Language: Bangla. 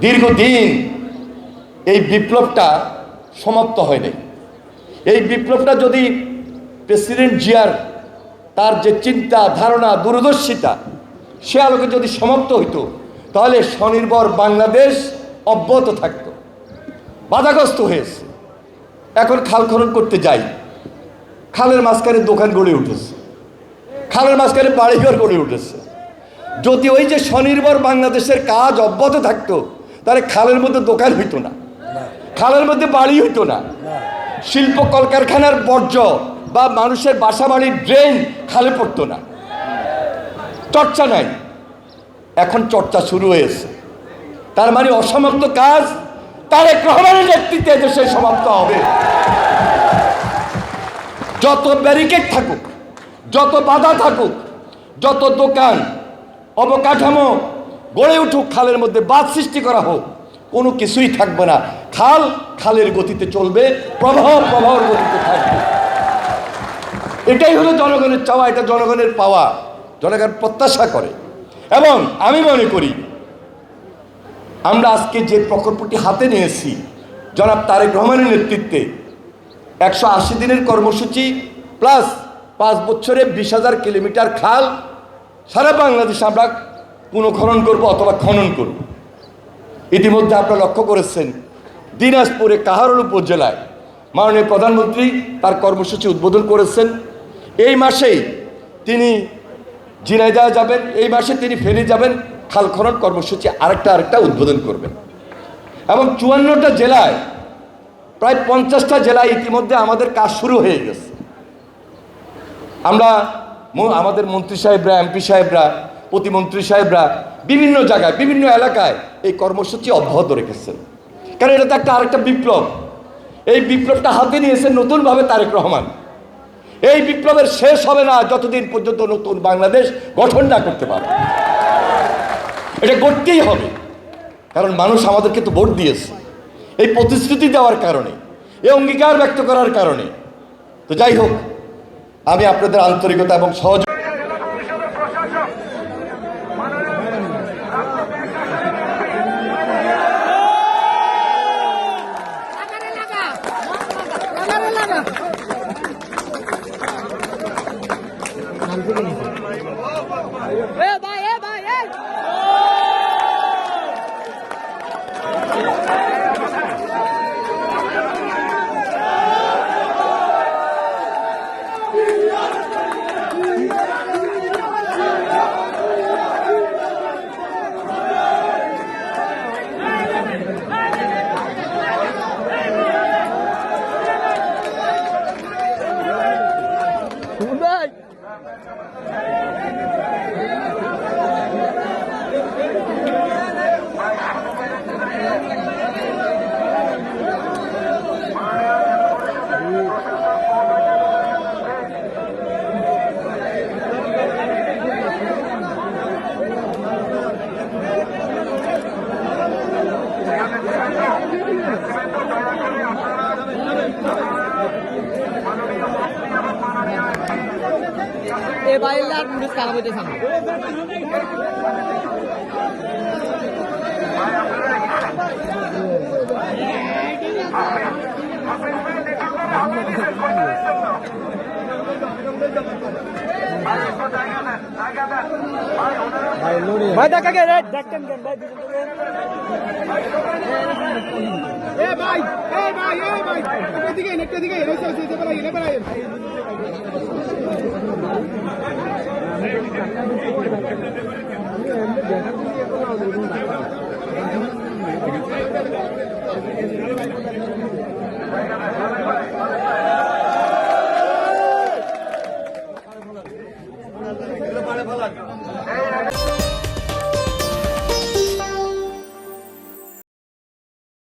দীর্ঘদিন এই বিপ্লবটা সমাপ্ত হয়নি। এই বিপ্লবটা যদি প্রেসিডেন্ট জিয়ার তার যে চিন্তা ধারণা দূরদর্শিতা সে আলোকে যদি সমাপ্ত হইতো তাহলে স্বনির্ভর বাংলাদেশ অব্যাহত থাকত। বাধাগ্রস্ত হয়েছে। এখন খাল খনন করতে যাই, খালের মাঝখানে দোকান গড়ে উঠেছে, খালের মাঝখানে বাড়িঘর গড়ে উঠেছে। যদি ওই যে স্বনির্ভর বাংলাদেশের কাজ অব্যাহত থাকতো তাহলে খালের মধ্যে দোকান হইতো না, খালের মধ্যে বাড়ি হইতো না, শিল্প কলকারখানার বর্জ্য বা মানুষের বাসা বাড়ির ড্রেন খালে পড়তো না। চর্চা নাই, এখন চর্চা শুরু হয়েছে। তার মানে অসমাপ্ত কাজ তারেক রহমানের নেতৃত্বে দেশে সমাপ্ত হবে। যত ব্যারিকেড থাকুক, যত বাধা থাকুক, যত দোকান অবকাঠামো গড়ে উঠুক, খালের মধ্যে বাঁধ সৃষ্টি করা হোক, কোনো কিছুই থাকবে না। খাল খালের গতিতে চলবে, প্রবাহের গতিতে থাকবে। এটাই হলো জনগণের চাওয়া, এটা জনগণের পাওয়া, জনগণ প্রত্যাশা করে। এবং আমি মনে করি আমরা আজকে যে প্রকল্পটি হাতে নিয়েছি জনাব তারেক রহমানের নেতৃত্বে 180 দিনের কর্মসূচি প্লাস 5 বছরে 20,000 কিলোমিটার খাল সারা বাংলাদেশে আমরা পুনঃখনন করব অথবা খনন করব। ইতিমধ্যে আপনারা লক্ষ্য করেছেন দিনাজপুরে কাহারোল উপজেলায় মাননীয় প্রধানমন্ত্রী তার কর্মসূচি উদ্বোধন করেছেন। এই মাসেই তিনি ঝিনাইদহ যাবেন, এই মাসে তিনি ফেনী যাবেন, খাল খনন কর্মসূচি আরেকটা উদ্বোধন করবেন। এবং 54টা জেলায় প্রায় 50টা জেলায় ইতিমধ্যে আমাদের কাজ শুরু হয়ে গেছে। আমরা আমাদের মন্ত্রী সাহেবরা, এমপি সাহেবরা, প্রতিমন্ত্রী সাহেবরা বিভিন্ন জায়গায় বিভিন্ন এলাকায় এই কর্মসূচি অব্যাহত রেখেছেন। কারণ এটা তো আরেকটা বিপ্লব। এই বিপ্লবটা হাতে নিয়েছেন নতুনভাবে তারেক রহমান। এই বিপ্লবের শেষ হবে না যতদিন পর্যন্ত নতুন বাংলাদেশ গঠন না করতে পারে। এটা করতেই হবে, কারণ মানুষ আমাদেরকে তো ভোট দিয়েছে এই প্রতিশ্রুতি দেওয়ার কারণে, এই অঙ্গীকার ব্যক্ত করার কারণে। তো যাই হোক, আমি আপনাদের আন্তরিকতা এবং সহযোগিতা বাইলার পুলিশ কারা বইতেছে না। ভাই দেখা গে দেখতেন কেন ভাই এ ভাই একটা দিকে এসে যেতে পারে এনে পারে